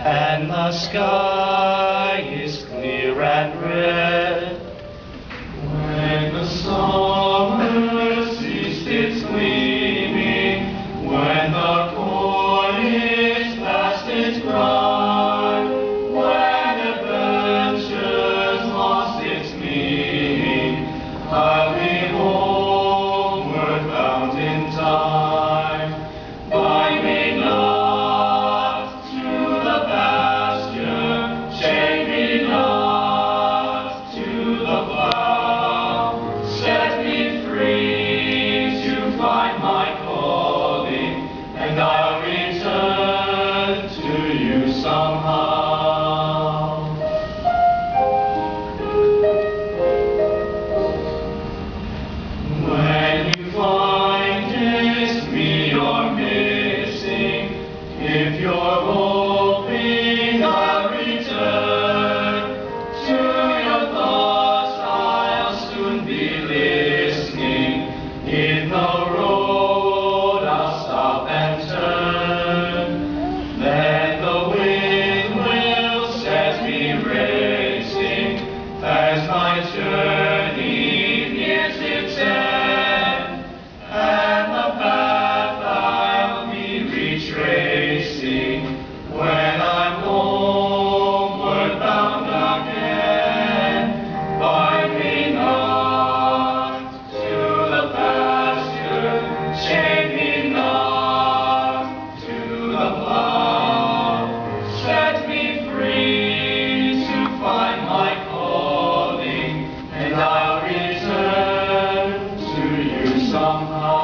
and the sky is clear and red. When the summer ceased its gleaming, when the corn is past its prime, when adventure's lost its meaning, I'll be homeward bound in time. Bind me not to the pasture, chain me not to the plow. Set me free to find my calling, and I'll return to you somehow. When you find it's me you're missing, if you're hoping I'll return to your thoughts, I'll soon be listening. In the road I'll stop and turn. Then the wind will set me racing as my journey nears its end, and the path I'll be retracing when I'm homeward bound again. Bind me not to the pasture, chain me not to the plow. Set me free to find my calling, and I'll return to you somehow.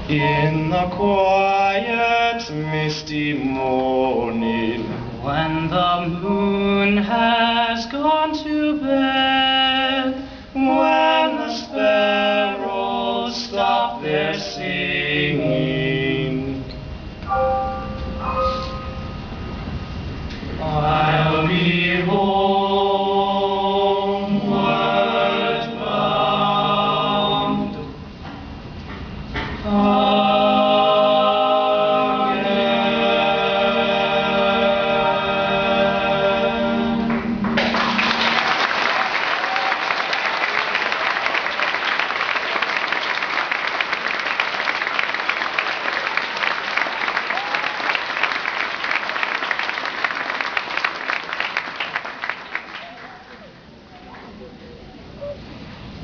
In the quiet, misty morning, when the moon has gone to bed, when the sparrows stop their singing, I'll be homeward bound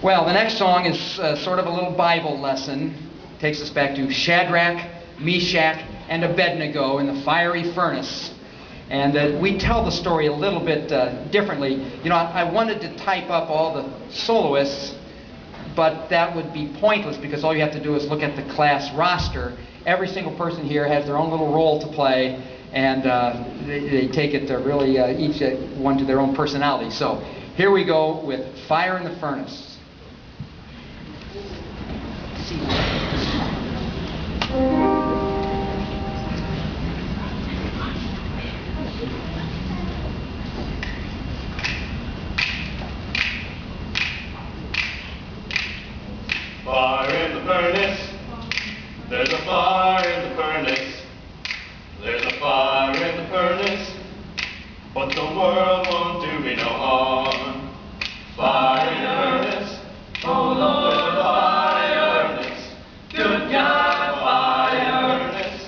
Well, the next song is sort of a little Bible lesson. Takes us back to Shadrach, Meshach, and Abednego in the fiery furnace. And we tell the story a little bit differently. You know, I wanted to type up all the soloists, but that would be pointless because all you have to do is look at the class roster. Every single person here has their own little role to play, and they take it to really each one to their own personality. So here we go with Fire in the Furnace. Fire in the furnace, there's a fire in the furnace, there's a fire in the furnace, but the world won't do me no harm. Fire in the furnace, oh Lord, there's a fire in this, good God, fire in the furnace,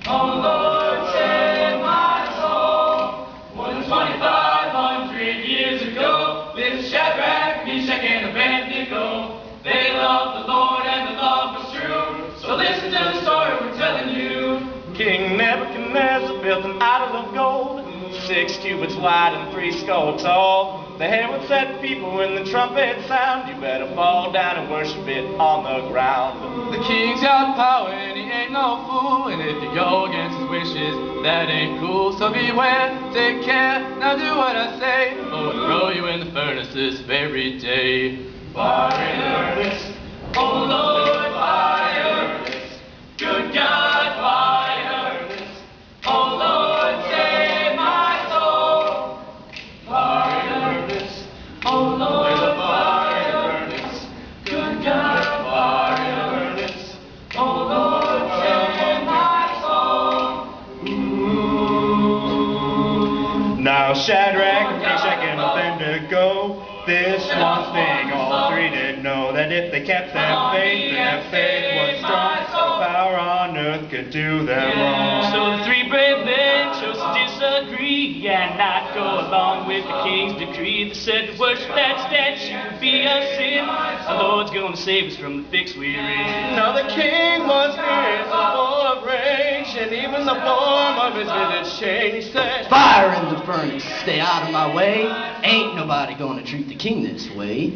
oh Lord, save my soul. More than 2,500 years ago, lived Shadrach, Meshach, and Abednego. They loved the Lord and the love was true. So listen to the story we're telling you. King Nebuchadnezzar built an idol of gold, 6 cubits wide and 60 tall. The head would set people when the trumpet sound. You better fall down and worship it on the ground. The king's got power and he ain't no fool, and if you go against his wishes, that ain't cool. So beware, take care, now do what I say, or we'll throw you in the furnace this very day. Fire in the furnace, oh Lord, fire, good God, fire, oh Lord, save my soul. Fire in the furnace, oh Lord, there's a fire in the furnace, good God, fire in the furnace, oh Lord, save my soul. Shadrach, Meshach, and Abednego. This one thing all three did know, that if they kept their faith, and their faith was strong, no power on earth could do them wrong. So the three brave men chose to disagree and not go along with the king's decree. They said to worship that statue would be a sin. The Lord's gonna save us from the fix we're in. Now the king was fierce and full of rage, and even the form of his visage changed. He said, "Fire in the furnace, stay out of my way. Ain't nobody gonna treat the king this way."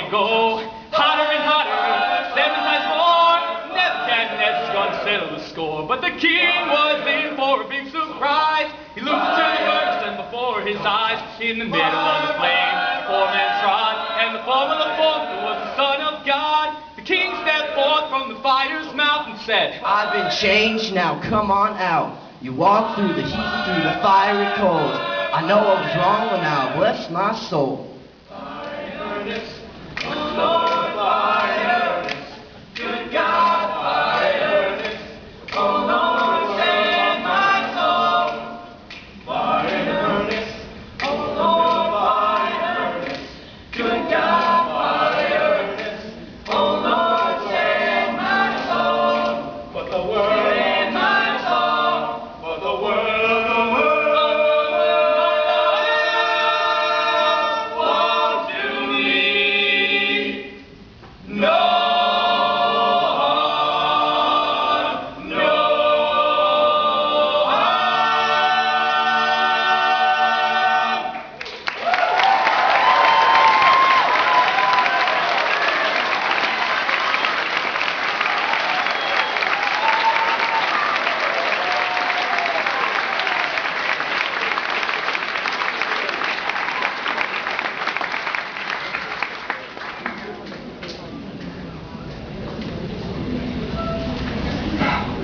Go hotter and hotter, 7 times more. Nebuchadnezzar's gonna settle the score. But the king was in for a big surprise. He looked into the furnace, and before his eyes, in the middle of the flame, 4 men trod, and the form of the fourth was the Son of God. The king stepped forth from the fire's mouth and said, "I've been changed, now come on out. You walk through the heat, through the fiery coals. I know I was wrong, but now bless my soul."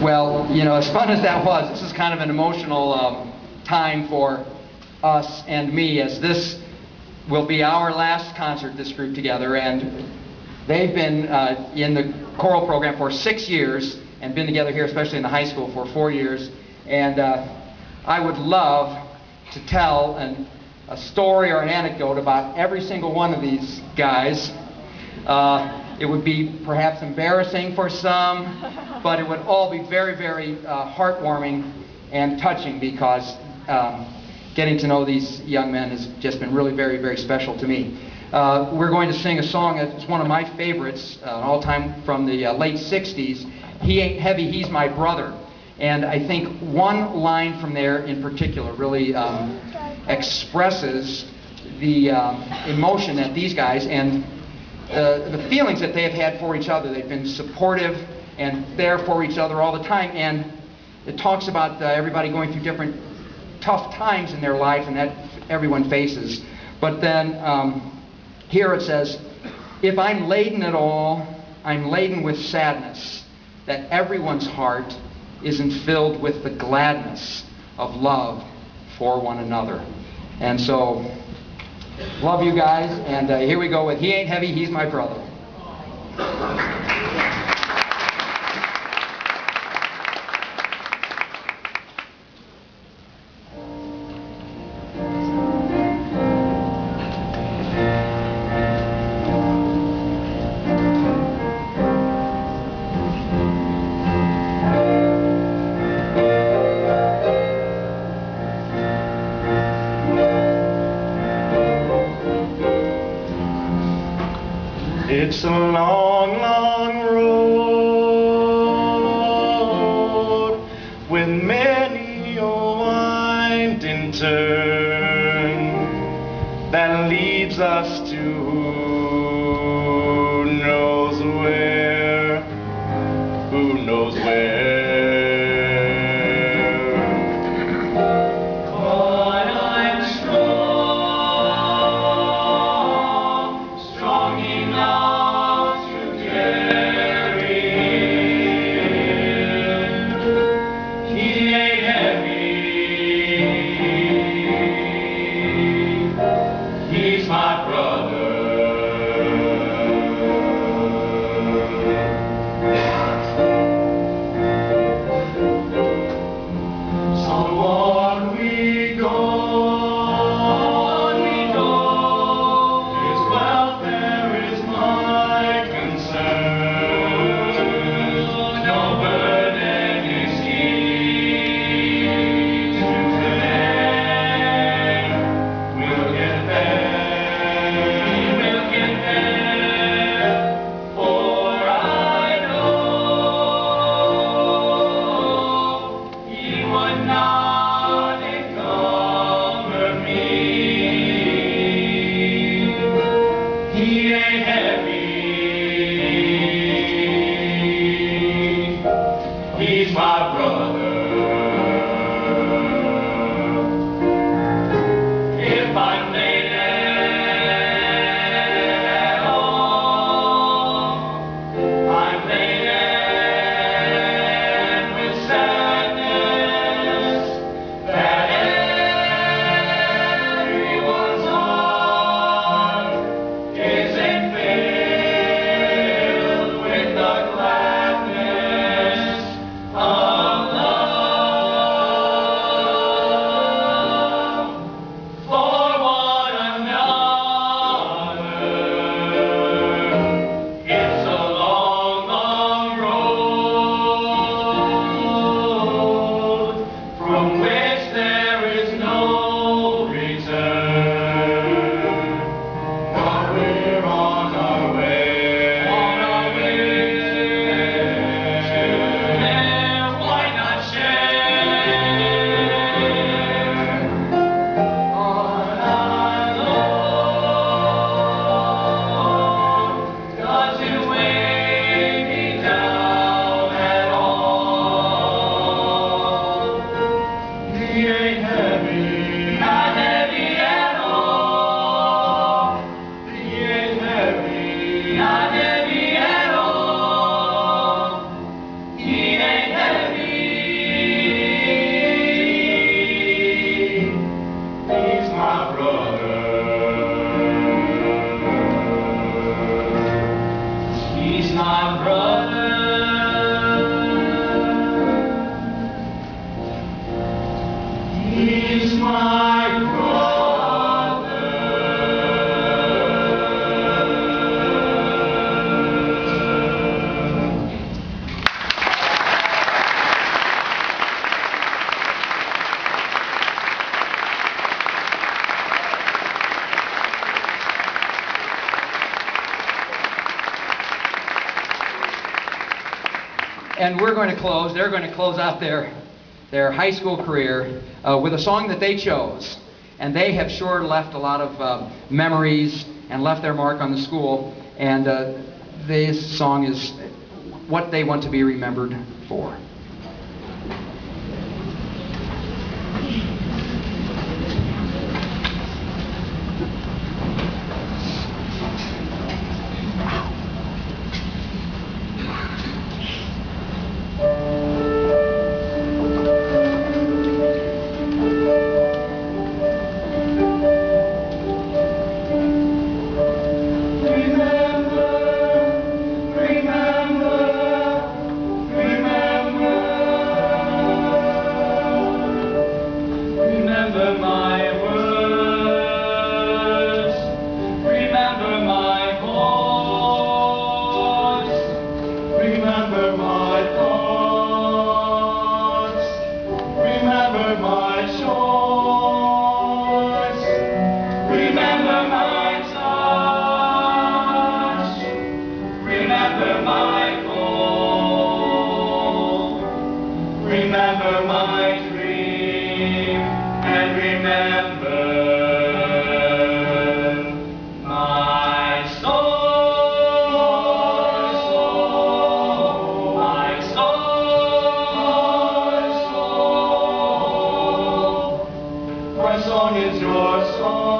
Well, you know, as fun as that was, this is kind of an emotional time for us and me, as this will be our last concert, this group together, and they've been in the choral program for 6 years and been together here, especially in the high school, for 4 years. And I would love to tell a story or an anecdote about every single one of these guys. It would be perhaps embarrassing for some, but it would all be very, very heartwarming and touching, because getting to know these young men has just been really very, very special to me. We're going to sing a song that's one of my favorites, all time from the late 60s, "He Ain't Heavy, He's My Brother." And I think one line from there in particular really expresses the emotion that these guys and the feelings that they have had for each other. They've been supportive and there for each other all the time, and it talks about everybody going through different tough times in their life, and that everyone faces. But then here it says, "If I'm laden at all, I'm laden with sadness, that everyone's heart isn't filled with the gladness of love for one another." And so, love you guys, and here we go with "He Ain't Heavy, He's My Brother." It's a long, long road with many a winding turn that leads us to who knows where, who knows where. But I'm strong. my brother. If I made it at all, I made it with sadness that everyone's heart isn't filled with the gladness of love for one another. It's a long, long road from which there is no return. But we're on our way. There, why not share? On our Lord doesn't weigh me down at all. He ain't heavy, not heavy at all. He ain't heavy, not heavy at all. He ain't heavy. He's my brother. He's my brother. He's my brother. And we're going to close, they're going to close out their high school career with a song that they chose. And they have sure left a lot of memories and left their mark on the school. And this song is what they want to be remembered for. Remember my words, remember my voice, remember my thoughts, remember my choice, remember my touch, remember my goal, remember my dream, and remember my soul, my soul. My song is your song.